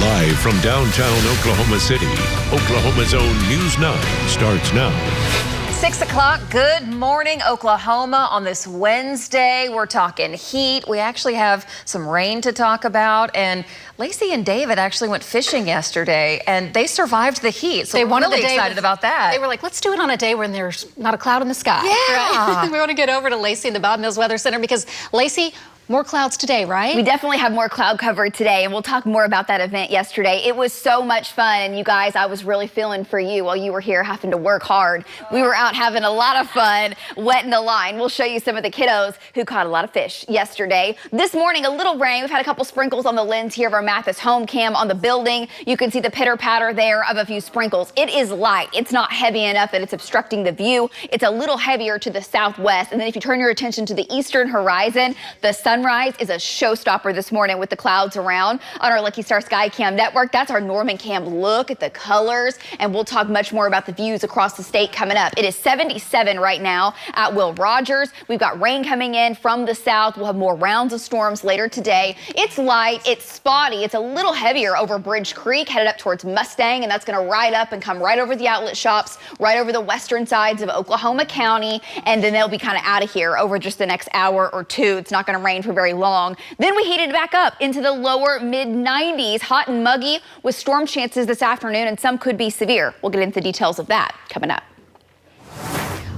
Live from downtown Oklahoma City, Oklahoma's own News 9 starts now. 6 o'clock. Good morning, Oklahoma. On this Wednesday, we're talking heat. We actually have some rain to talk about. And Lacey and David actually went fishing yesterday, and they survived the heat. So we're really excited about that. They were like, let's do it on a day when there's not a cloud in the sky. Yeah. Right? We want to get over to Lacey in the Bob Mills Weather Center because, Lacey, more clouds today, right? We definitely have more cloud cover today, and we'll talk more about that event yesterday. It was so much fun, and you guys, I was really feeling for you while you were here having to work hard. We were out having a lot of fun, wetting the line. We'll show you some of the kiddos who caught a lot of fish yesterday. This morning, a little rain. We've had a couple sprinkles on the lens here of our Mathis home cam on the building. You can see the pitter-patter there of a few sprinkles. It is light. It's not heavy enough that it's obstructing the view. It's a little heavier to the southwest, and then if you turn your attention to the eastern horizon, the sunrise is a showstopper this morning with the clouds around on our Lucky Star Sky Cam network. That's our Norman Cam look at the colors, and we'll talk much more about the views across the state coming up. It is 77 right now at Will Rogers. We've got rain coming in from the south. We'll have more rounds of storms later today. It's light, it's spotty, it's a little heavier over Bridge Creek, headed up towards Mustang, and that's going to ride up and come right over the outlet shops, right over the western sides of Oklahoma County, and then they'll be kind of out of here over just the next hour or two. It's not going to rain for very long. Then we heated back up into the lower mid-90s, hot and muggy with storm chances this afternoon, and some could be severe. We'll get into the details of that coming up.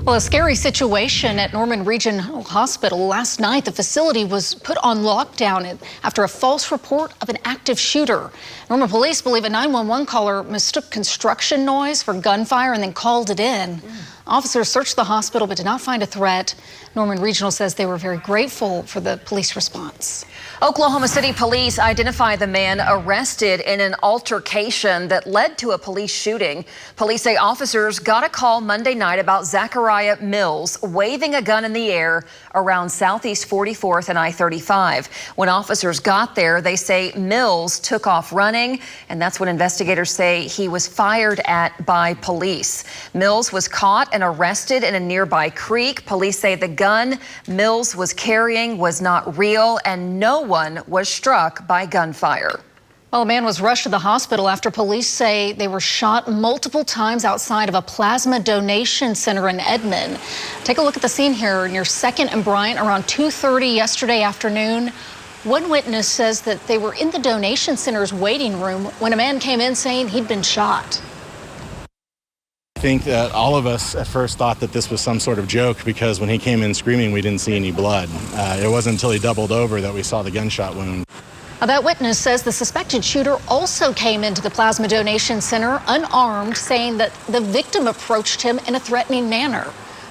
Well, a scary situation at Norman Regional Hospital last night. The facility was put on lockdown after a false report of an active shooter. Norman police believe a 911 caller mistook construction noise for gunfire and then called it in. Officers searched the hospital but did not find a threat. Norman Regional says they were very grateful for the police response. Oklahoma City police identify the man arrested in an altercation that led to a police shooting. Police say officers got a call Monday night about Zachariah Mills waving a gun in the air around Southeast 44th and I-35. When officers got there, they say Mills took off running, and that's when investigators say he was fired at by police. Mills was caught and arrested in a nearby creek. Police say the gun Mills was carrying was not real, and no one was struck by gunfire. Well, a man was rushed to the hospital after police say they were shot multiple times outside of a plasma donation center in Edmond. Take a look at the scene here near 2nd and Bryant around 2:30 yesterday afternoon. One witness says that they were in the donation center's waiting room when a man came in saying he'd been shot. I think that all of us at first thought that this was some sort of joke because when he came in screaming, we didn't see any blood. It wasn't until he doubled over that we saw the gunshot wound. That witness says the suspected shooter also came into the plasma donation center unarmed, saying that the victim approached him in a threatening manner.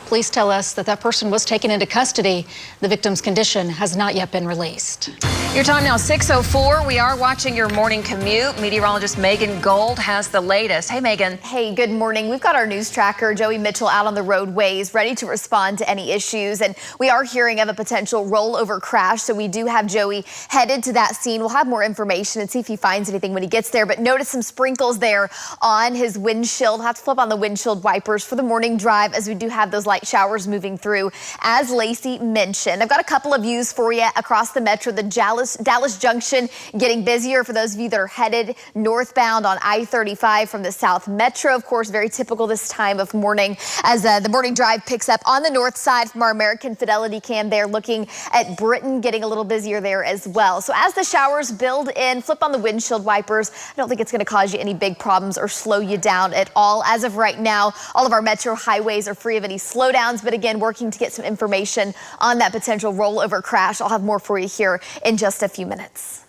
Police tell us that that person was taken into custody. The victim's condition has not yet been released. Your time now, 6:04. We are watching your morning commute. Meteorologist Megan Gold has the latest. Hey, Megan. Hey, good morning. We've got our news tracker, Joey Mitchell, out on the roadways, ready to respond to any issues. And we are hearing of a potential rollover crash, so we do have Joey headed to that scene. We'll have more information and see if he finds anything when he gets there. But notice some sprinkles there on his windshield. We'll have to flip on the windshield wipers for the morning drive, as we do have those light showers moving through, as Lacey mentioned. I've got a couple of views for you across the metro. The Dallas Junction getting busier for those of you that are headed northbound on I-35 from the South Metro. Of course, very typical this time of morning as the morning drive picks up on the north side from our American Fidelity cam there, looking at Britain getting a little busier there as well. So as the showers build in, flip on the windshield wipers. I don't think it's going to cause you any big problems or slow you down at all. As of right now, all of our metro highways are free of any slowdowns. But again, working to get some information on that potential rollover crash. I'll have more for you here in just a few minutes.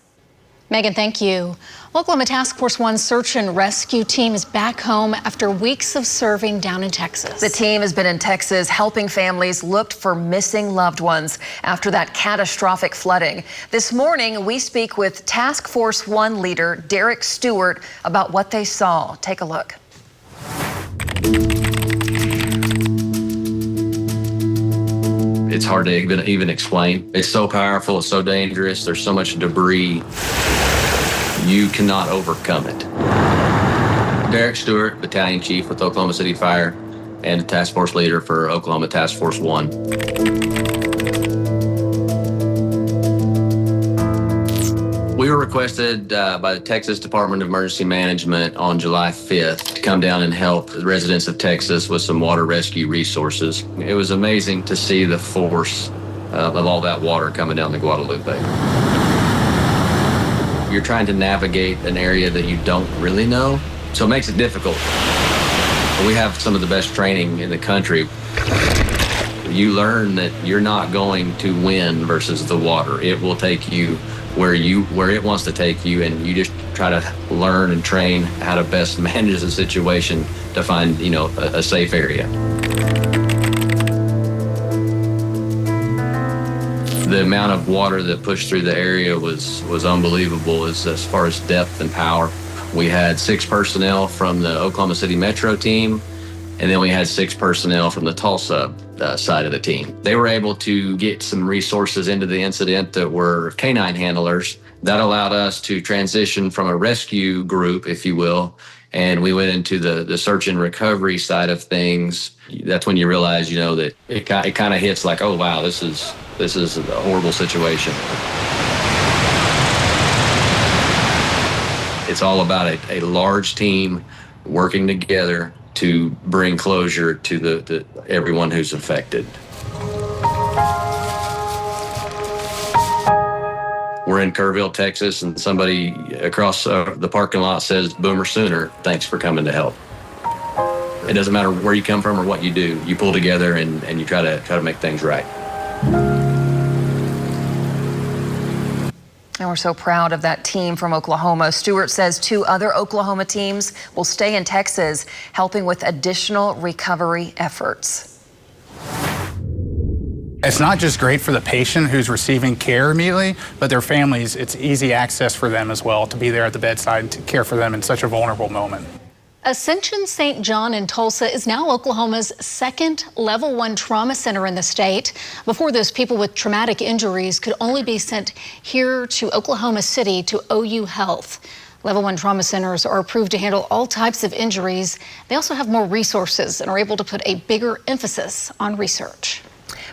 Megan, thank you. Oklahoma Task Force 1 search and rescue team is back home after weeks of serving down in Texas. The team has been in Texas helping families look for missing loved ones after that catastrophic flooding. This morning, we speak with Task Force 1 leader Derek Stewart about what they saw. Take a look. It's hard to even explain. It's so powerful, it's so dangerous, there's so much debris, you cannot overcome it. Derek Stewart, Battalion Chief with Oklahoma City Fire and Task Force Leader for Oklahoma Task Force 1. We were requested by the Texas Department of Emergency Management on July 5th to come down and help the residents of Texas with some water rescue resources. It was amazing to see the force of all that water coming down the Guadalupe. You're trying to navigate an area that you don't really know, so it makes it difficult. We have some of the best training in the country. You learn that you're not going to win versus the water. It will take you where it wants to take you, and you just try to learn and train how to best manage the situation to find, a safe area. The amount of water that pushed through the area was unbelievable as far as depth and power. We had 6 personnel from the Oklahoma City Metro team, and then we had 6 personnel from the Tulsa side of the team. They were able to get some resources into the incident that were canine handlers. That allowed us to transition from a rescue group, if you will, and we went into the search and recovery side of things. That's when you realize, that it kind of hits like, oh wow, this is a horrible situation. It's all about a large team working together to bring closure to the everyone who's affected. We're in Kerrville, Texas, and somebody across the parking lot says, "Boomer Sooner, thanks for coming to help." It doesn't matter where you come from or what you do. You pull together and you try to make things right. And we're so proud of that team from Oklahoma. Stewart says 2 other Oklahoma teams will stay in Texas, helping with additional recovery efforts. It's not just great for the patient who's receiving care immediately, but their families. It's easy access for them as well to be there at the bedside and to care for them in such a vulnerable moment. Ascension St. John in Tulsa is now Oklahoma's 2nd Level 1 trauma center in the state. Before this, people with traumatic injuries could only be sent here to Oklahoma City to OU Health. Level 1 trauma centers are approved to handle all types of injuries. They also have more resources and are able to put a bigger emphasis on research.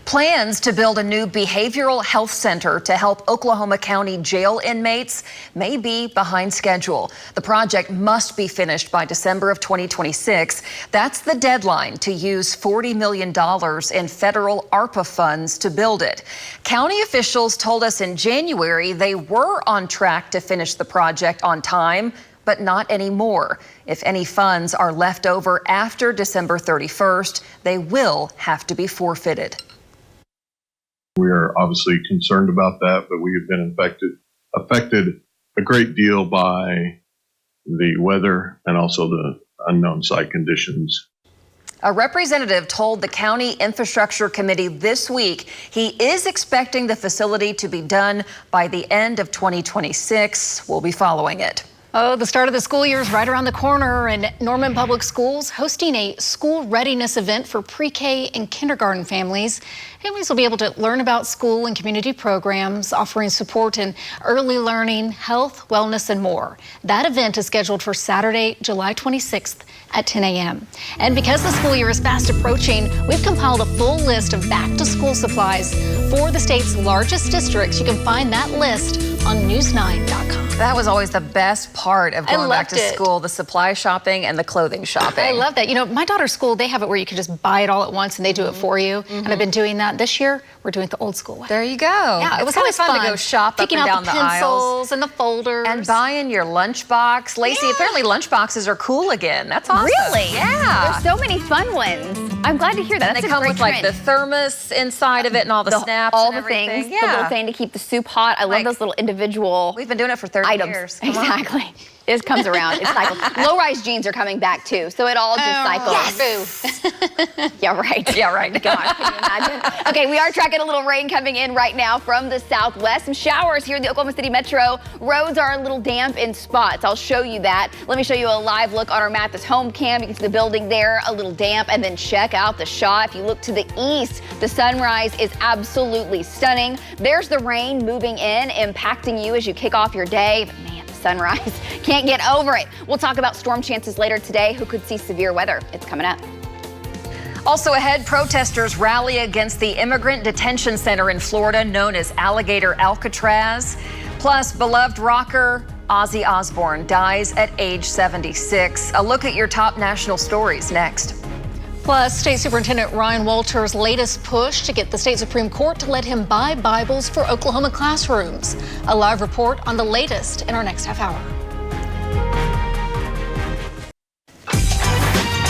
Plans to build a new behavioral health center to help Oklahoma County jail inmates may be behind schedule. The project must be finished by December of 2026. That's the deadline to use $40 million in federal ARPA funds to build it. County officials told us in January they were on track to finish the project on time, but not anymore. If any funds are left over after December 31st, they will have to be forfeited. We are obviously concerned about that, but we have been affected a great deal by the weather and also the unknown site conditions. A representative told the County Infrastructure Committee this week he is expecting the facility to be done by the end of 2026. We'll be following it. Oh, the start of the school year is right around the corner, and Norman Public Schools hosting a school readiness event for pre-K and kindergarten families. Families will be able to learn about school and community programs, offering support in early learning, health, wellness, and more. That event is scheduled for Saturday, July 26th at 10 a.m. And because the school year is fast approaching, we've compiled a full list of back-to-school supplies for the state's largest districts. You can find that list on news9.com. That was always the best part of going back to school, the supply shopping and the clothing shopping. I love that. My daughter's school, they have it where you can just buy it all at once and they do it for you. And I've been doing that. This year, we're doing it the old school way. There you go. Yeah, it was always fun to go shop picking up and out down the the aisles. pencils and the folders. And buying your lunchbox. Lacey, apparently lunchboxes are cool again. That's awesome. Really? Yeah. There's so many fun ones. I'm glad to hear that. And That's they a come great with like trend. the thermos inside of it and all the snaps all and the everything. things, the little thing to keep the soup hot. I love those little individual We've been doing it for 30 items. years. Come on. Exactly. It comes around. It cycles. Low-rise jeans are coming back too, so it all just cycles. Yes. Yeah, right. Yeah, right. God, can you imagine? Okay, we are tracking a little rain coming in right now from the southwest. Some showers here in the Oklahoma City Metro. Roads are a little damp in spots. I'll show you that. Let me show you a live look on our Mathis home cam. You can see the building there, a little damp, and then check out the shot. If you look to the east, the sunrise is absolutely stunning. There's the rain moving in, impacting you as you kick off your day. But man, the sunrise, can't get over it. We'll talk about storm chances later today. Who could see severe weather? It's coming up. Also ahead, protesters rally against the immigrant detention center in Florida known as Alligator Alcatraz. Plus, beloved rocker Ozzy Osbourne dies at age 76. A look at your top national stories next. Plus, State Superintendent Ryan Walters' latest push to get the state Supreme Court to let him buy Bibles for Oklahoma classrooms. A live report on the latest in our next half hour.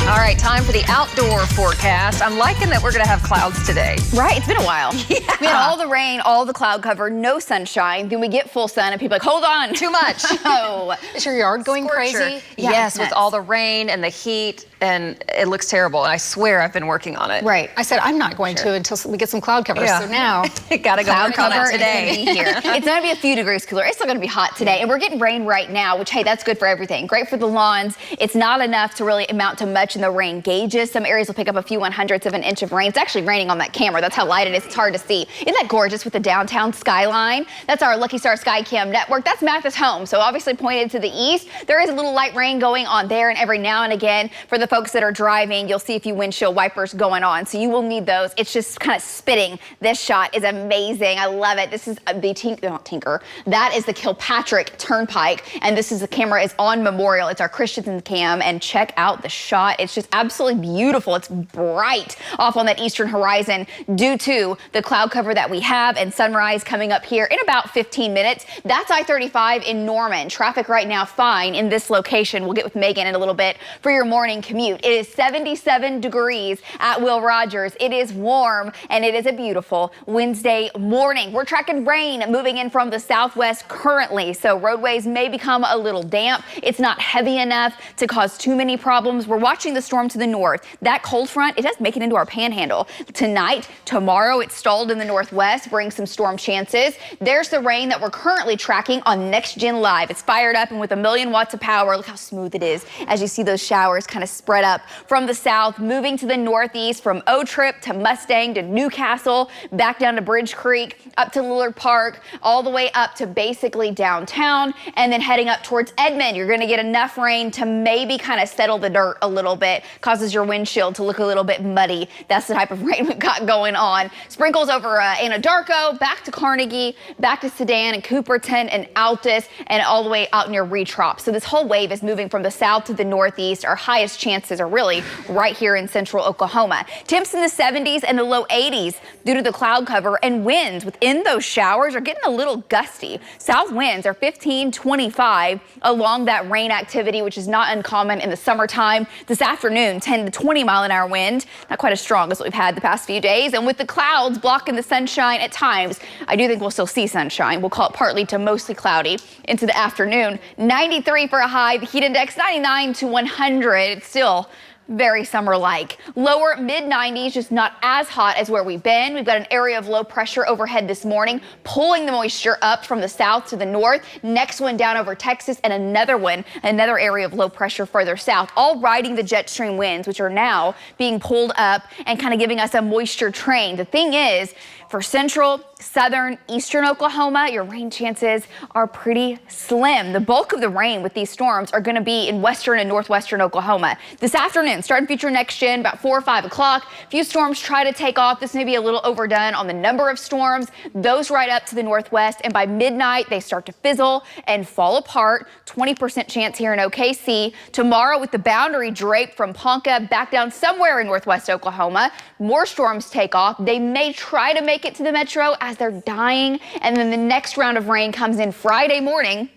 All right, time for the outdoor forecast. I'm liking that we're going to have clouds today. Right, it's been a while. Yeah. We had all the rain, all the cloud cover, no sunshine. Then we get full sun and people are like, hold on. Too much. Oh. Is your yard going Scorcher. crazy? Yeah, Yes, it's with nuts. all the rain and the heat, and it looks terrible. And I swear I've been working on it. Right. I said I'm not going to until we get some cloud cover. Yeah. So now Gotta go Cloud work on cover it today. is gonna be here. It's going to be a few degrees cooler. It's still going to be hot today. And we're getting rain right now, which, hey, that's good for everything. Great for the lawns. It's not enough to really amount to much in the rain gauges. Some areas will pick up a few 1/100ths of an inch of rain. It's actually raining on that camera. That's how light it is. It's hard to see. Isn't that gorgeous with the downtown skyline? That's our Lucky Star Sky Cam network. That's Mathis home. So obviously pointed to the east. There is a little light rain going on there, and every now and again, for the folks that are driving, you'll see a few windshield wipers going on. So you will need those. It's just kind of spitting. This shot is amazing. I love it. This is that is the Kilpatrick Turnpike, and this is the camera is on Memorial. It's our Christensen cam, and check out the shot. It's just absolutely beautiful. It's bright off on that eastern horizon due to the cloud cover that we have, and sunrise coming up here in about 15 minutes. That's I-35 in Norman. Traffic right now fine in this location. We'll get with Megan in a little bit for your morning commute. It is 77 degrees at Will Rogers. It is warm, and it is a beautiful Wednesday morning. We're tracking rain moving in from the southwest currently, so roadways may become a little damp. It's not heavy enough to cause too many problems. We're watching the storm to the north. That cold front, it does make it into our panhandle. Tonight, tomorrow, it's stalled in the northwest, brings some storm chances. There's the rain that we're currently tracking on Next Gen Live. It's fired up and with 1,000,000 watts of power. Look how smooth it is as you see those showers kind of spread up from the south, moving to the northeast from O-Trip to Mustang to Newcastle, back down to Bridge Creek, up to Lillard Park, all the way up to basically downtown, and then heading up towards Edmond. You're going to get enough rain to maybe kind of settle the dirt a little bit, causes your windshield to look a little bit muddy. That's the type of rain we've got going on. Sprinkles over Anadarko, back to Carnegie, back to Sedan and Cooperton and Altus, and all the way out near Retrop. So this whole wave is moving from the south to the northeast. Our highest chances are really right here in central Oklahoma. Temps in the 70s and the low 80s due to the cloud cover, and winds within those showers are getting a little gusty. South winds are 15-25 along that rain activity, which is not uncommon in the summertime. This afternoon, 10 to 20 mile an hour wind, not quite as strong as what we've had the past few days. And with the clouds blocking the sunshine at times, I do think we'll still see sunshine. We'll call it partly to mostly cloudy into the afternoon. 93 for a high, the heat index 99 to 100. It's still very summer-like. Lower mid-90s, just not as hot as where we've been. We've got an area of low pressure overhead this morning, pulling the moisture up from the south to the north. Next one down over Texas, and another area of low pressure further south, all riding the jet stream winds, which are now being pulled up and kind of giving us a moisture train. The thing is, for central, southern, eastern Oklahoma, your rain chances are pretty slim. The bulk of the rain with these storms are going to be in western and northwestern Oklahoma. This afternoon, starting future Next Gen, about 4 or 5 o'clock, a few storms try to take off. This may be a little overdone on the number of storms. Those right up to the northwest, and by midnight, they start to fizzle and fall apart. 20% chance here in OKC. Tomorrow, with the boundary draped from Ponca back down somewhere in northwest Oklahoma, more storms take off. They may try to make it to the metro as they're dying, and then the next round of rain comes in Friday morning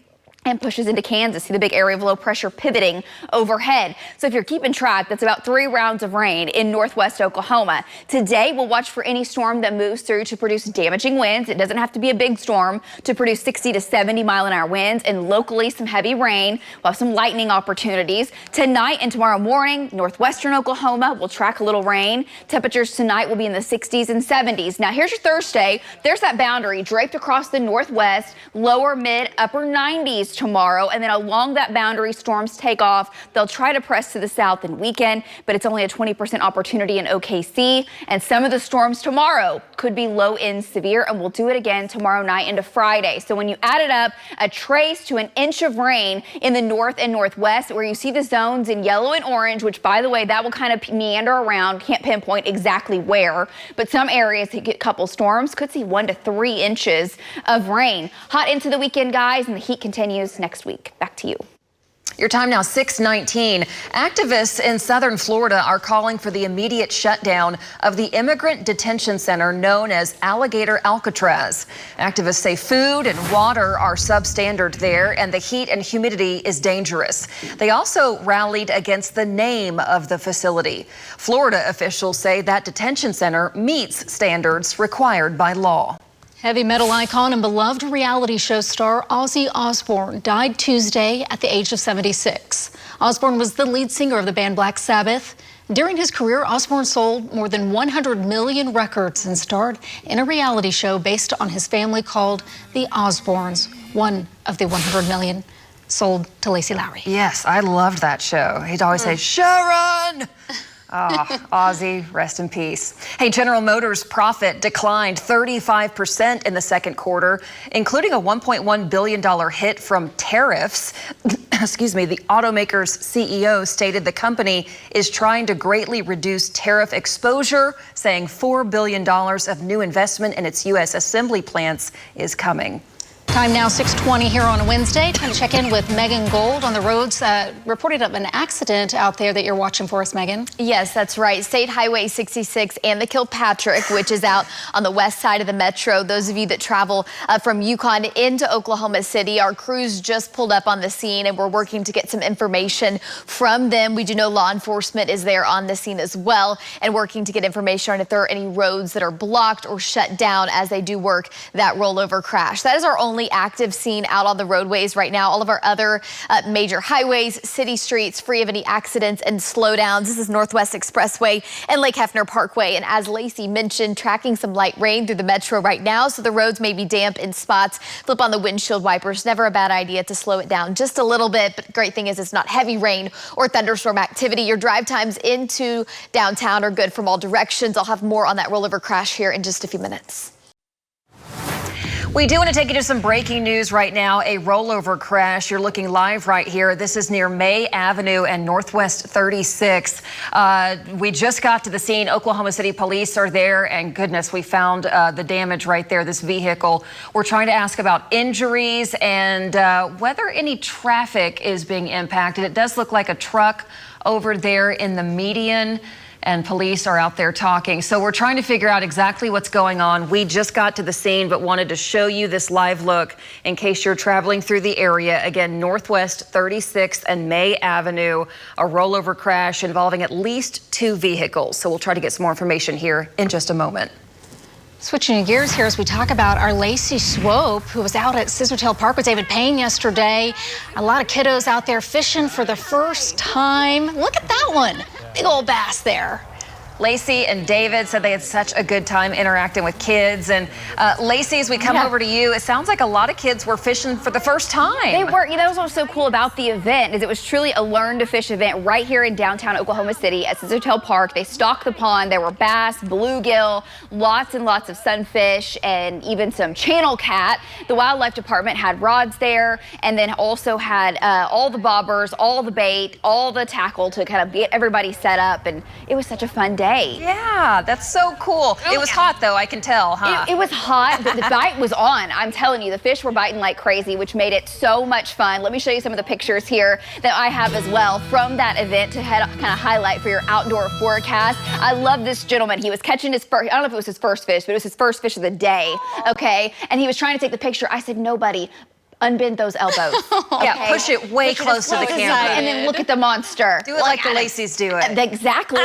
and pushes into Kansas. See the big area of low pressure pivoting overhead. So if you're keeping track, that's about 3 rounds of rain in northwest Oklahoma. Today, we'll watch for any storm that moves through to produce damaging winds. It doesn't have to be a big storm to produce 60 to 70 mile an hour winds, and locally some heavy rain. We'll have some lightning opportunities. Tonight and tomorrow morning, northwestern Oklahoma will track a little rain. Temperatures tonight will be in the 60s and 70s. Now here's your Thursday. There's that boundary draped across the northwest, lower, mid, upper 90s inches tomorrow. And then along that boundary, storms take off. They'll try to press to the south and weaken, but it's only a 20% opportunity in OKC. And some of the storms tomorrow could be low end severe, and we'll do it again tomorrow night into Friday. So when you add it up, a trace to an inch of rain in the north and northwest, where you see the zones in yellow and orange, which, by the way, that will kind of meander around. Can't pinpoint exactly where, but some areas that get a couple storms could see 1 to 3 inches of rain. Hot into the weekend, guys, and the heat continues next week. Back to you. Your time now, 6:19. Activists in southern Florida are calling for the immediate shutdown of the immigrant detention center known as Alligator Alcatraz. Activists say food and water are substandard there, and the heat and humidity is dangerous. They also rallied against the name of the facility. Florida officials say that detention center meets standards required by law. Heavy metal icon and beloved reality show star Ozzy Osbourne died Tuesday at the age of 76. Osbourne was the lead singer of the band Black Sabbath. During his career, Osbourne sold more than 100 million records and starred in a reality show based on his family called The Osbournes. One of the 100 million sold to Lacie Lowery. Yes, I loved that show. He'd always say, Sharon! Ozzy, rest in peace. Hey, General Motors profit declined 35% in the second quarter, including a $1.1 billion hit from tariffs. Excuse me, the automaker's CEO stated the company is trying to greatly reduce tariff exposure, saying $4 billion of new investment in its U.S. assembly plants is coming. Time now 6:20 here on a Wednesday. Time to check in with Megan Gold on the roads. Reported of an accident out there that you're watching for us, Megan. Yes, that's right. State Highway 66 and the Kilpatrick, which is out on the west side of the metro. Those of you that travel from Yukon into Oklahoma City, our crews just pulled up on the scene and we're working to get some information from them. We do know law enforcement is there on the scene as well and working to get information on if there are any roads that are blocked or shut down as they do work that rollover crash. That is our only active scene out on the roadways right now. All of our other major highways, city streets, free of any accidents and slowdowns. This is Northwest Expressway and Lake Hefner Parkway. And as Lacey mentioned, tracking some light rain through the metro right now, so the roads may be damp in spots. Flip on the windshield wipers. Never a bad idea to slow it down just a little bit. But the great thing is it's not heavy rain or thunderstorm activity. Your drive times into downtown are good from all directions. I'll have more on that rollover crash here in just a few minutes. We do want to take you to some breaking news right now. A rollover crash. You're looking live right here. This is near May Avenue and Northwest 36th. We just got to the scene. Oklahoma City police are there, and goodness, we found the damage right there, this vehicle. We're trying to ask about injuries and whether any traffic is being impacted. It does look like a truck over there in the median, and police are out there talking. So we're trying to figure out exactly what's going on. We just got to the scene, but wanted to show you this live look in case you're traveling through the area. Again, Northwest 36th and May Avenue, a rollover crash involving at least 2 vehicles. So we'll try to get some more information here in just a moment. Switching gears here as we talk about our Lacie Swope, who was out at Scissortail Park with David Payne yesterday. A lot of kiddos out there fishing for the first time. Look at that one. Big old bass there. Lacey and David said they had such a good time interacting with kids. And Lacey, as we come over to you, it sounds like a lot of kids were fishing for the first time. They were. You know, that was what's so cool about the event is it was truly a learn to fish event right here in downtown Oklahoma City at Scissortail Park. They stocked the pond. There were bass, bluegill, lots and lots of sunfish, and even some channel cat. The wildlife department had rods there, and then also had all the bobbers, all the bait, all the tackle to kind of get everybody set up. And it was such a fun day. Yeah, that's so cool. It was hot, though, I can tell, huh? It was hot. The bite was on. I'm telling you, the fish were biting like crazy, which made it so much fun. Let me show you some of the pictures here that I have as well from that event to kind of highlight for your outdoor forecast. I love this gentleman. He was catching his first, I don't know if it was his first fish, but it was his first fish of the day, okay? And he was trying to take the picture. I said, nobody. Unbend those elbows. Okay? Yeah, push it way close to the camera. And then look at the monster. Do it like the Lacy's do it. Exactly.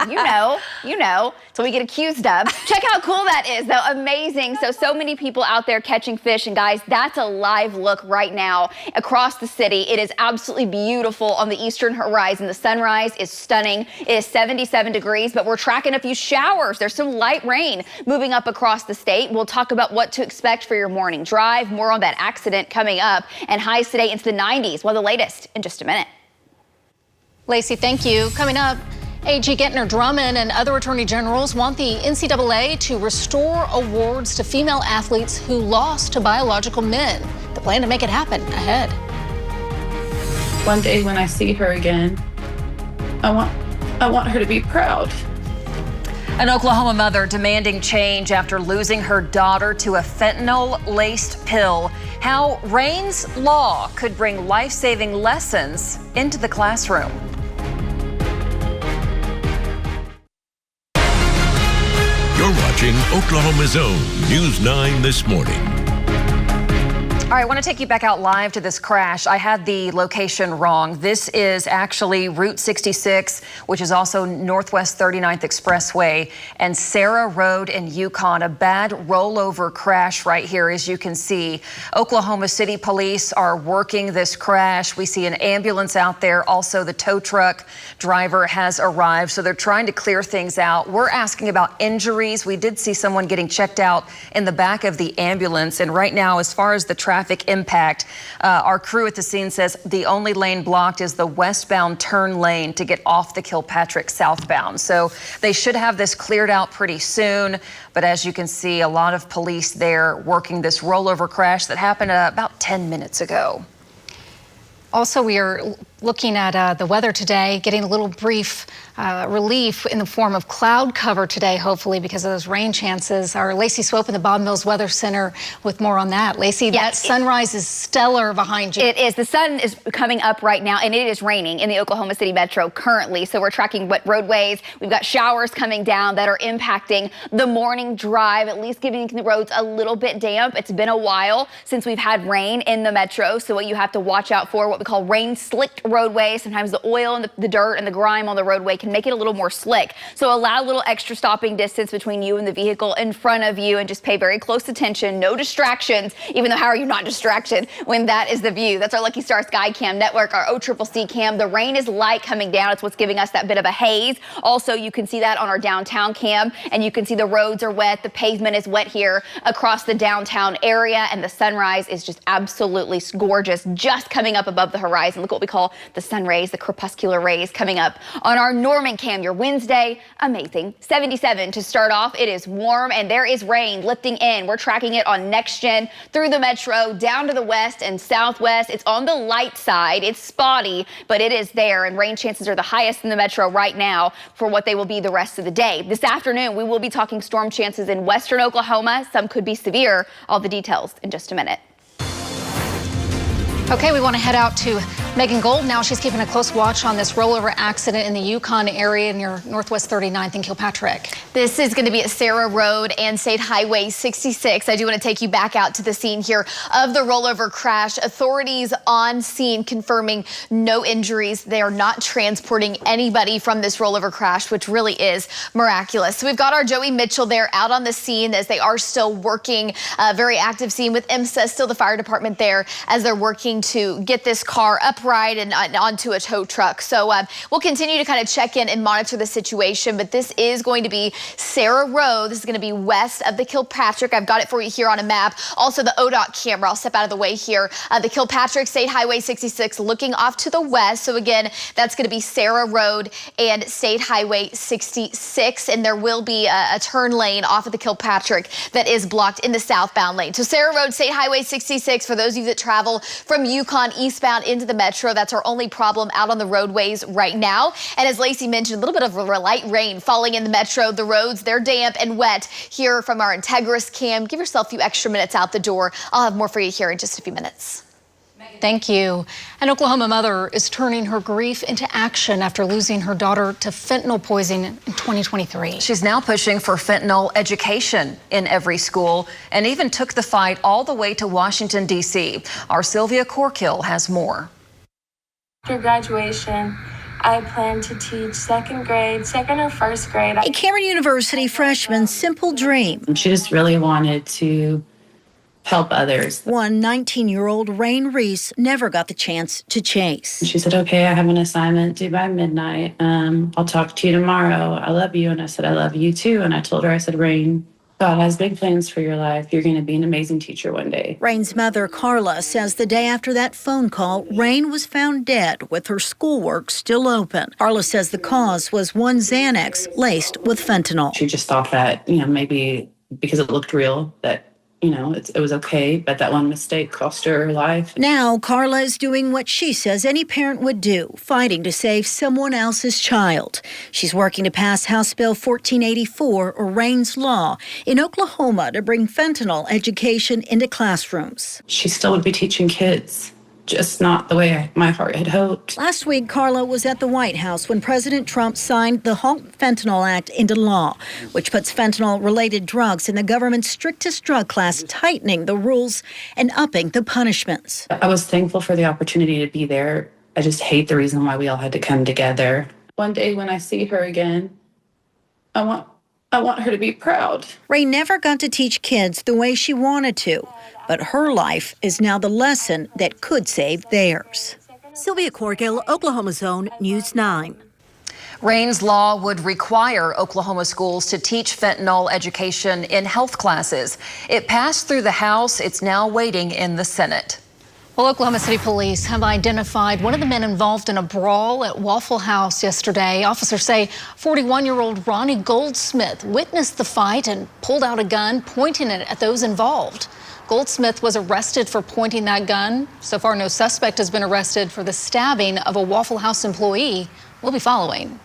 You know. So we get accused of. Check how cool that is, though. Amazing. So many people out there catching fish. And guys, that's a live look right now across the city. It is absolutely beautiful on the eastern horizon. The sunrise is stunning. It is 77 degrees, but we're tracking a few showers. There's some light rain moving up across the state. We'll talk about what to expect for your morning drive. More on that accident coming up, and highs today into the 90s. Well, the latest in just a minute. Lacey, thank you. Coming up, AG Gentner Drummond and other attorney generals want the NCAA to restore awards to female athletes who lost to biological men. The plan to make it happen ahead. One day when I see her again, I want her to be proud. An Oklahoma mother demanding change after losing her daughter to a fentanyl-laced pill. How Rain's Law could bring life-saving lessons into the classroom. You're watching Oklahoma's own News 9 this morning. All right, I want to take you back out live to this crash. I had the location wrong. This is actually Route 66, which is also Northwest 39th Expressway, and Sarah Road in Yukon. A bad rollover crash right here, as you can see. Oklahoma City police are working this crash. We see an ambulance out there. Also, the tow truck driver has arrived, so they're trying to clear things out. We're asking about injuries. We did see someone getting checked out in the back of the ambulance, and right now, as far as the traffic impact, our crew at the scene says the only lane blocked is the westbound turn lane to get off the Kilpatrick southbound. So they should have this cleared out pretty soon. But as you can see, a lot of police there working this rollover crash that happened about 10 minutes ago. Also, we are looking at the weather today, getting a little brief relief in the form of cloud cover today, hopefully, because of those rain chances. Our Lacie Swope in the Bob Mills Weather Center with more on that. Lacey, that sunrise is stellar behind you. It is. The sun is coming up right now, and it is raining in the Oklahoma City metro currently. So we're tracking wet roadways. We've got showers coming down that are impacting the morning drive, at least giving the roads a little bit damp. It's been a while since we've had rain in the metro. So what you have to watch out for, what we call rain slicked roadways. Sometimes the oil and the dirt and the grime on the roadway can make it a little more slick. So allow a little extra stopping distance between you and the vehicle in front of you, and just pay very close attention. No distractions, even though how are you not distracted when that is the view? That's our Lucky Star Sky Cam network, our OCCC cam. The rain is light coming down. It's what's giving us that bit of a haze. Also, you can see that on our downtown cam, and you can see the roads are wet. The pavement is wet here across the downtown area, and the sunrise is just absolutely gorgeous, just coming up above the horizon. Look what we call the sun rays, the crepuscular rays coming up on our Norman cam. Your Wednesday, amazing. 77 to start off. It is warm and there is rain lifting in. We're tracking it on Next Gen through the metro down to the west and southwest. It's on the light side. It's spotty, but it is there, and rain chances are the highest in the metro right now for what they will be the rest of the day. This afternoon, we will be talking storm chances in western Oklahoma. Some could be severe. All the details in just a minute. Okay, we want to head out to Megan Gold now. She's keeping a close watch on this rollover accident in the Yukon area near Northwest 39th and Kilpatrick. This is going to be at Sarah Road and State Highway 66. I do want to take you back out to the scene here of the rollover crash. Authorities on scene confirming no injuries. They are not transporting anybody from this rollover crash, which really is miraculous. So we've got our Joey Mitchell there out on the scene as they are still working. A very active scene with IMSA, still the fire department there as they're working to get this car upright and onto a tow truck. So we'll continue to kind of check in and monitor the situation, but this is going to be Sarah Road. This is going to be west of the Kilpatrick. I've got it for you here on a map. Also the ODOT camera. I'll step out of the way here. The Kilpatrick State Highway 66 looking off to the west. So again, that's going to be Sarah Road and State Highway 66. And there will be a turn lane off of the Kilpatrick that is blocked in the southbound lane. So Sarah Road, State Highway 66, for those of you that travel from Yukon eastbound into the metro, that's our only problem out on the roadways right now. And as Lacey mentioned, a little bit of light rain falling in the metro. The roads, they're damp and wet here from our Integris cam. Give yourself a few extra minutes out the door. I'll have more for you here in just a few minutes. Thank you. An Oklahoma mother is turning her grief into action after losing her daughter to fentanyl poisoning in 2023. She's now pushing for fentanyl education in every school and even took the fight all the way to Washington, D.C. Our Sylvia Corkill has more. After graduation, I plan to teach second or first grade. A Cameron University freshman's simple dream. She just really wanted to help others. One 19-year-old Rain Reese never got the chance to chase. She said, okay, I have an assignment due by midnight. I'll talk to you tomorrow. I love you. And I said, I love you too. And I told her, I said, Rain, God has big plans for your life. You're going to be an amazing teacher one day. Rain's mother, Carla, says the day after that phone call, Rain was found dead with her schoolwork still open. Carla says the cause was one Xanax laced with fentanyl. She just thought that, maybe because it looked real, that, it was okay, but that one mistake cost her life. Now, Carla is doing what she says any parent would do, fighting to save someone else's child. She's working to pass House Bill 1484, or Rain's Law, in Oklahoma to bring fentanyl education into classrooms. She still would be teaching kids, just not the way my heart had hoped. Last week, Carla was at the White House when President Trump signed the Halt Fentanyl Act into law, which puts fentanyl-related drugs in the government's strictest drug class, tightening the rules and upping the punishments. I was thankful for the opportunity to be there. I just hate the reason why we all had to come together. One day when I see her again, I want her to be proud. Ray never got to teach kids the way she wanted to, but her life is now the lesson that could save theirs. Sylvia Corgill, Oklahoma's Own News 9. Rain's Law would require Oklahoma schools to teach fentanyl education in health classes. It passed through the House. It's now waiting in the Senate. Well, Oklahoma City police have identified one of the men involved in a brawl at Waffle House yesterday. Officers say 41-year-old Ronnie Goldsmith witnessed the fight and pulled out a gun, pointing it at those involved. Goldsmith was arrested for pointing that gun. So far, no suspect has been arrested for the stabbing of a Waffle House employee. We'll be following.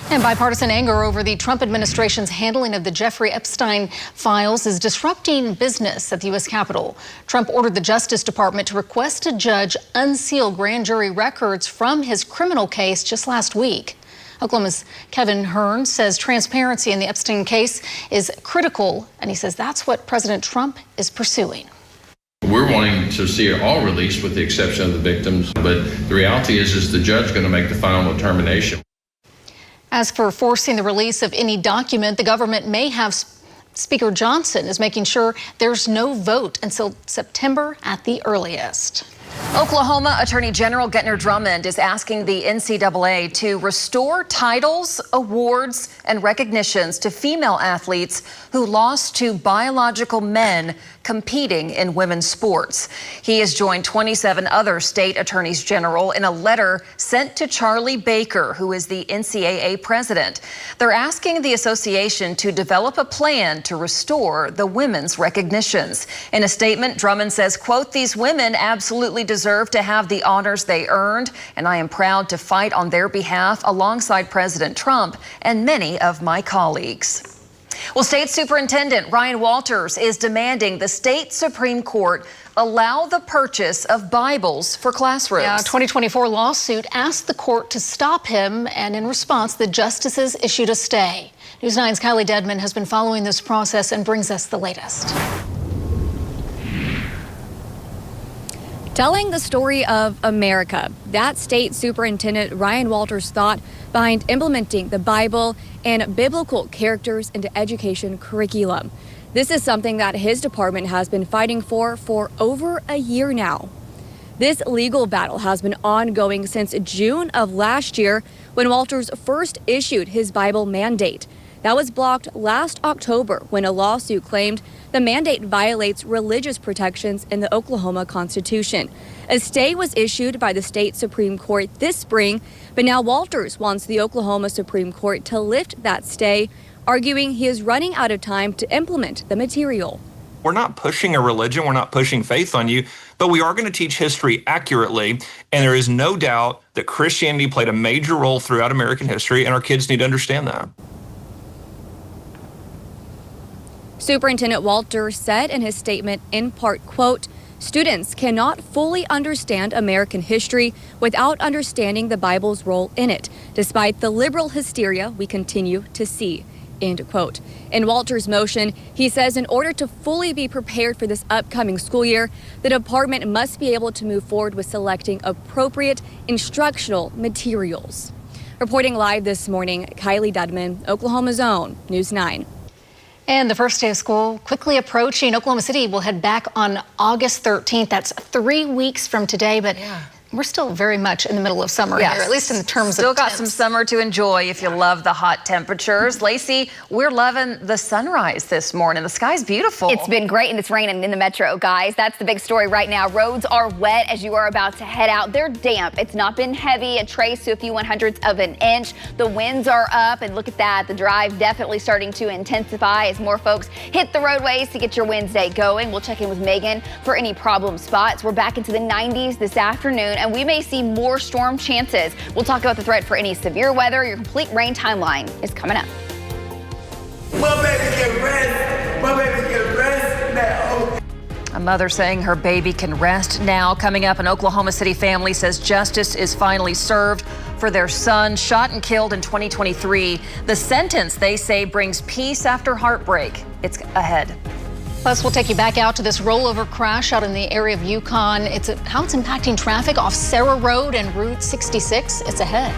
And bipartisan anger over the Trump administration's handling of the Jeffrey Epstein files is disrupting business at the U.S. Capitol. Trump ordered the Justice Department to request a judge unseal grand jury records from his criminal case just last week. Oklahoma's Kevin Hearn says transparency in the Epstein case is critical, and he says that's what President Trump is pursuing. We're wanting to see it all released with the exception of the victims, but the reality is the judge going to make the final determination. As for forcing the release of any document, the government may have Speaker Johnson is making sure there's no vote until September at the earliest. Oklahoma Attorney General Getner Drummond is asking the NCAA to restore titles, awards, and recognitions to female athletes who lost to biological men competing in women's sports. He has joined 27 other state attorneys general in a letter sent to Charlie Baker, who is the NCAA president. They're asking the association to develop a plan to restore the women's recognitions. In a statement, Drummond says, quote, "These women absolutely deserve to have the honors they earned, and I am proud to fight on their behalf alongside President Trump and many of my colleagues." Well, State Superintendent Ryan Walters is demanding the state Supreme Court allow the purchase of Bibles for classrooms. Yeah, a 2024 lawsuit asked the court to stop him, and in response, the justices issued a stay. News 9's Kylie Dedman has been following this process and brings us the latest. Telling the story of America, that state superintendent Ryan Walters thought behind implementing the Bible and biblical characters into education curriculum. This is something that his department has been fighting for over a year now. This legal battle has been ongoing since June of last year when Walters first issued his Bible mandate. That was blocked last October when a lawsuit claimed the mandate violates religious protections in the Oklahoma Constitution. A stay was issued by the state Supreme Court this spring, but now Walters wants the Oklahoma Supreme Court to lift that stay, arguing he is running out of time to implement the material. We're not pushing a religion, we're not pushing faith on you, but we are going to teach history accurately, and there is no doubt that Christianity played a major role throughout American history, and our kids need to understand that. Superintendent Walters said in his statement, in part, quote, "Students cannot fully understand American history without understanding the Bible's role in it, despite the liberal hysteria we continue to see," end quote. In Walters' motion, he says in order to fully be prepared for this upcoming school year, the department must be able to move forward with selecting appropriate instructional materials. Reporting live this morning, Kylie Dedman, Oklahoma's Own News 9. And the first day of school quickly approaching. Oklahoma City will head back on August 13th. That's 3 weeks from today, but we're still very much in the middle of summer here, at least in terms Still of got temps. some summer to enjoy if you love the hot temperatures. Lacey, we're loving the sunrise this morning. The sky's beautiful. It's been great, and it's raining in the metro, guys. That's the big story right now. Roads are wet as you are about to head out. They're damp. It's not been heavy, a trace to a few 100ths of an inch. The winds are up, and look at that. The drive definitely starting to intensify as more folks hit the roadways to get your Wednesday going. We'll check in with Megan for any problem spots. We're back into the 90s this afternoon, and we may see more storm chances. We'll talk about the threat for any severe weather. Your complete rain timeline is coming up. My baby can rest. My baby can rest now. A mother saying her baby can rest now. Coming up, an Oklahoma City family says justice is finally served for their son shot and killed in 2023. The sentence, they say, brings peace after heartbreak. It's ahead. Plus, we'll take you back out to this rollover crash out in the area of Yukon. It's how it's impacting traffic off Sarah Road and Route 66. It's ahead.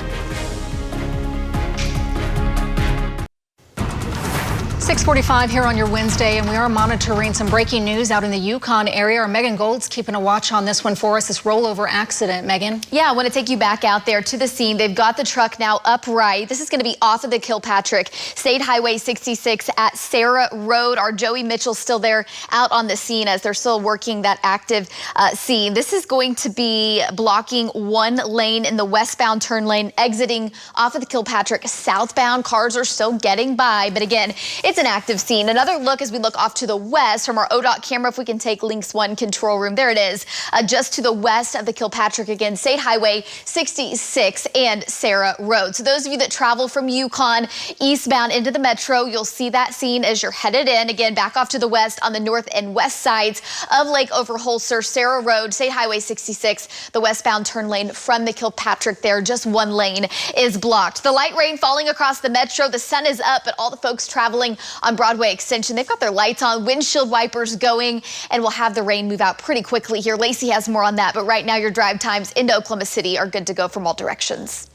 6:45 here on your Wednesday, and we are monitoring some breaking news out in the Yukon area. Our Megan Gold's keeping a watch on this one for us, this rollover accident. Megan? Yeah, I want to take you back out there to the scene. They've got the truck now upright. This is going to be off of the Kilpatrick State Highway 66 at Sarah Road. Our Joey Mitchell's still there out on the scene as they're still working that active scene. This is going to be blocking one lane in the westbound turn lane, exiting off of the Kilpatrick southbound. Cars are still getting by, but again, it's an active scene. Another look as we look off to the west from our ODOT camera, if we can take Links 1 control room. There it is, just to the west of the Kilpatrick, again, State Highway 66 and Sarah Road. So those of you that travel from Yukon eastbound into the metro, you'll see that scene as you're headed in. Again, back off to the west on the north and west sides of Lake Overholser, Sarah Road, State Highway 66, the westbound turn lane from the Kilpatrick there. Just one lane is blocked. The light rain falling across the metro. The sun is up, but all the folks traveling on Broadway Extension, they've got their lights on, windshield wipers going, and we'll have the rain move out pretty quickly here. Lacey has more on that, but right now your drive times into Oklahoma City are good to go from all directions.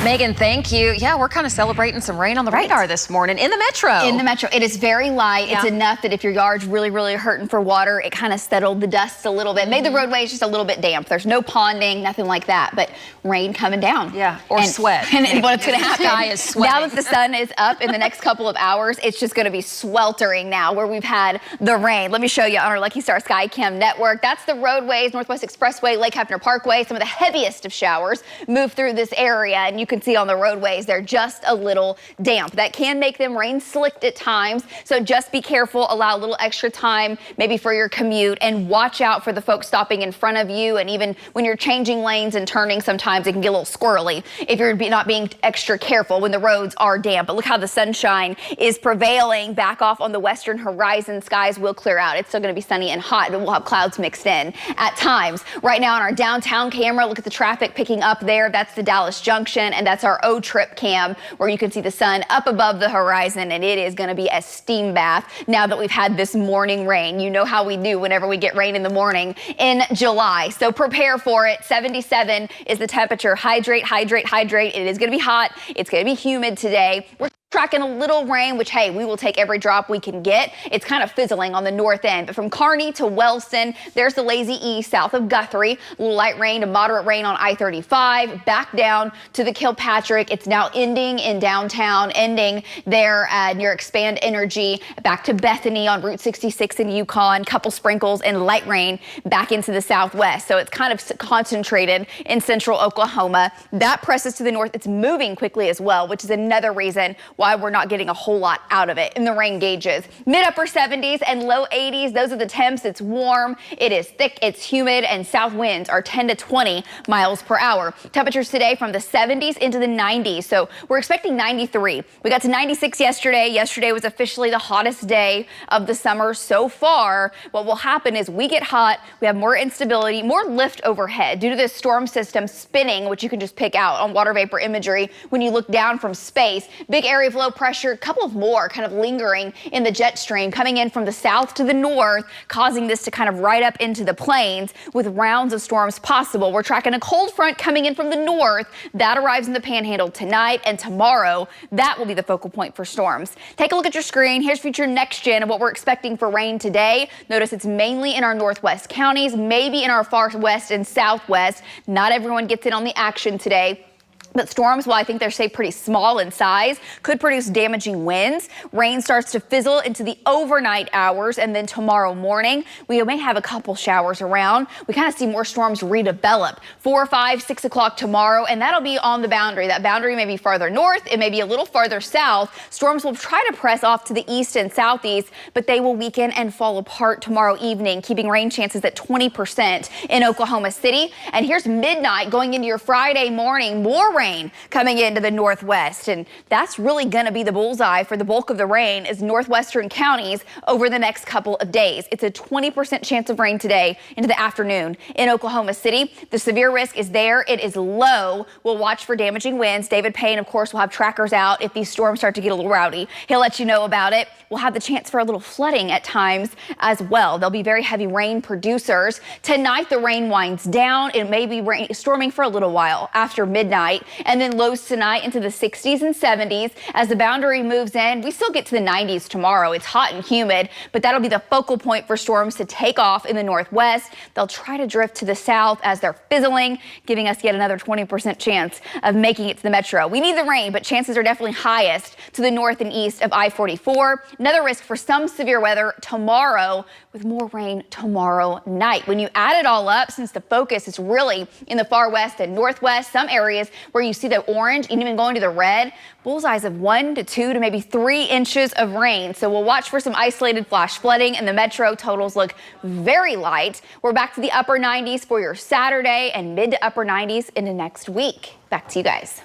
Megan, thank you. Yeah, we're kind of celebrating some rain on the radar this morning in the metro. In the metro. It is very light. Yeah. It's enough that if your yard's really, really hurting for water, it kind of settled the dust a little bit. Made the roadways just a little bit damp. There's no ponding, nothing like that, but rain coming down. Yeah, or sweat. And what's going to happen? The sky is sweating. Now that the sun is up in the next couple of hours, it's just going to be sweltering now where we've had the rain. Let me show you on our Lucky Star Skycam network. That's the roadways, Northwest Expressway, Lake Hefner Parkway. Some of the heaviest of showers move through this area, and you can see on the roadways they're just a little damp. That can make them rain slicked at times, so just be careful. Allow a little extra time maybe for your commute, and watch out for the folks stopping in front of you. And even when you're changing lanes and turning, sometimes it can get a little squirrely if you're not being extra careful when the roads are damp. But look how the sunshine is prevailing back off on the western horizon. Skies will clear out. It's still going to be sunny and hot, but we'll have clouds mixed in at times. Right now on our downtown camera, look at the traffic picking up there. That's the Dallas Junction, and that's our O-Trip cam where you can see the sun up above the horizon, and it is going to be a steam bath now that we've had this morning rain. You know how we do whenever we get rain in the morning in July, so prepare for it. 77 is the temperature. Hydrate, hydrate, hydrate. It is going to be hot. It's going to be humid today. We're tracking a little rain, which, hey, we will take every drop we can get. It's kind of fizzling on the north end, but from Kearney to Wellston, there's the Lazy E south of Guthrie. A little light rain to moderate rain on I-35. Back down to the Kilpatrick. It's now ending in downtown, ending there near Expand Energy. Back to Bethany on Route 66 in Yukon. Couple sprinkles and light rain back into the southwest. So it's kind of concentrated in central Oklahoma. That presses to the north. It's moving quickly as well, which is another reason why we're not getting a whole lot out of it in the rain gauges. Mid-upper 70s and low 80s. Those are the temps. It's warm. It is thick. It's humid, and south winds are 10 to 20 miles per hour. Temperatures today from the 70s into the 90s. So we're expecting 93. We got to 96 yesterday. Yesterday was officially the hottest day of the summer so far. What will happen is we get hot. We have more instability, more lift overhead due to this storm system spinning, which you can just pick out on water vapor imagery when you look down from space. Big area of low pressure, a couple of more kind of lingering in the jet stream coming in from the south to the north, causing this to kind of right up into the plains with rounds of storms possible. We're tracking a cold front coming in from the north that arrives in the panhandle tonight, and tomorrow that will be the focal point for storms. Take a look at your screen. Here's future next gen and what we're expecting for rain today. Notice it's mainly in our northwest counties, maybe in our far west and southwest. Not everyone gets in on the action today. But storms, while I think they're pretty small in size, could produce damaging winds. Rain starts to fizzle into the overnight hours, and then tomorrow morning, we may have a couple showers around. We kind of see more storms redevelop 4, 5, 6 o'clock tomorrow, and that'll be on the boundary. That boundary may be farther north, it may be a little farther south. Storms will try to press off to the east and southeast, but they will weaken and fall apart tomorrow evening, keeping rain chances at 20% in Oklahoma City. And here's midnight going into your Friday morning, more rain coming into the northwest, and that's really going to be the bullseye for the bulk of the rain is northwestern counties over the next couple of days. It's a 20% chance of rain today into the afternoon in Oklahoma City. The severe risk is there. It is low. We'll watch for damaging winds. David Payne, of course, will have trackers out if these storms start to get a little rowdy. He'll let you know about it. We'll have the chance for a little flooding at times as well. There'll be very heavy rain producers. Tonight, the rain winds down. It may be storming for a little while after midnight. And then lows tonight into the 60s and 70s. As the boundary moves in, we still get to the 90s tomorrow. It's hot and humid, but that'll be the focal point for storms to take off in the northwest. They'll try to drift to the south as they're fizzling, giving us yet another 20% chance of making it to the metro. We need the rain, but chances are definitely highest to the north and east of I-44. Another risk for some severe weather tomorrow with more rain tomorrow night. When you add it all up, since the focus is really in the far west and northwest, some areas where you see the orange and even going to the red, bullseyes of 1 to 2 to maybe 3 inches of rain. So we'll watch for some isolated flash flooding, and the metro totals look very light. We're back to the upper 90s for your Saturday and mid to upper 90s into next week. Back to you guys.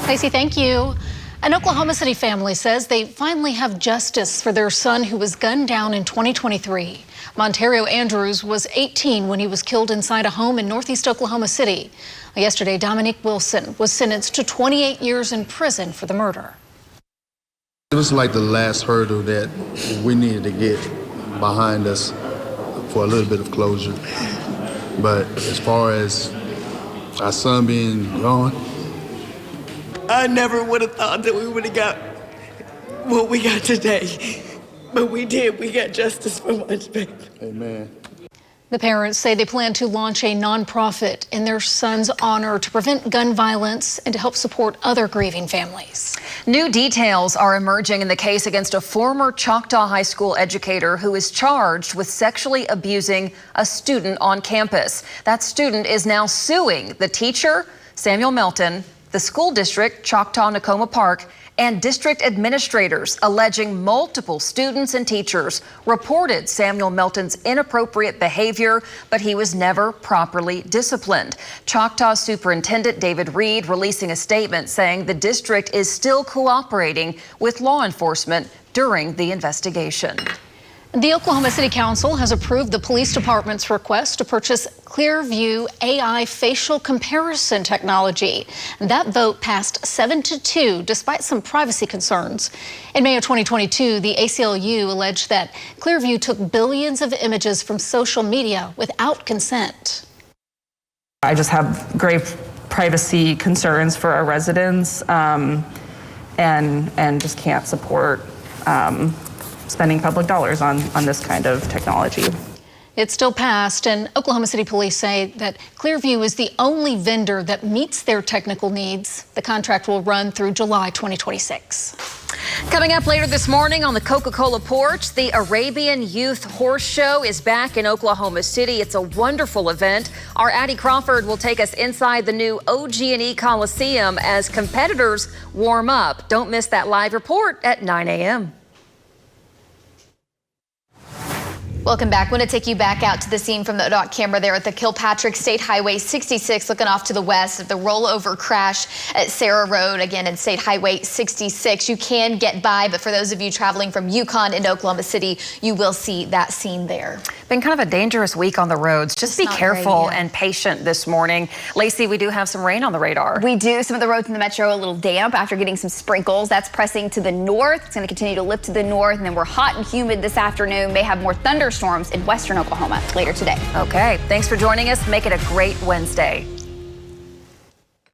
Lacey, thank you. An Oklahoma City family says they finally have justice for their son who was gunned down in 2023. Montario Andrews was 18 when he was killed inside a home in northeast Oklahoma City. Yesterday, Dominique Wilson was sentenced to 28 years in prison for the murder. It was like the last hurdle that we needed to get behind us for a little bit of closure. But as far as our son being gone, I never would have thought that we would have got what we got today. But we did. We got justice for my baby. Amen. The parents say they plan to launch a nonprofit in their son's honor to prevent gun violence and to help support other grieving families. New details are emerging in the case against a former Choctaw High School educator who is charged with sexually abusing a student on campus. That student is now suing the teacher, Samuel Melton, the school district, Choctaw-Nakoma Park, and district administrators, alleging multiple students and teachers reported Samuel Melton's inappropriate behavior, but he was never properly disciplined. Choctaw Superintendent David Reed releasing a statement saying the district is still cooperating with law enforcement during the investigation. The Oklahoma City Council has approved the police department's request to purchase Clearview AI facial comparison technology. That vote passed 7-2 despite some privacy concerns. In May of 2022, the ACLU alleged that Clearview took billions of images from social media without consent. I just have grave privacy concerns for our residents and just can't support spending public dollars on this kind of technology. It's still passed, and Oklahoma City police say that Clearview is the only vendor that meets their technical needs. The contract will run through July 2026. Coming up later this morning on the Coca-Cola porch, the Arabian Youth Horse Show is back in Oklahoma City. It's a wonderful event. Our Addie Crawford will take us inside the new OG&E Coliseum as competitors warm up. Don't miss that live report at 9 a.m. Welcome back. I want to take you back out to the scene from the dot camera there at the Kilpatrick State Highway 66, looking off to the west of the rollover crash at Sarah Road, again at State Highway 66. You can get by, but for those of you traveling from Yukon into Oklahoma City, you will see that scene there. Been kind of a dangerous week on the roads. Just be careful and patient this morning. Lacey, we do have some rain on the radar. We do. Some of the roads in the metro a little damp after getting some sprinkles. That's pressing to the north. It's going to continue to lift to the north, and then we're hot and humid this afternoon. May have more thunderstorms in western Oklahoma later today. Okay, thanks for joining us. Make it a great Wednesday.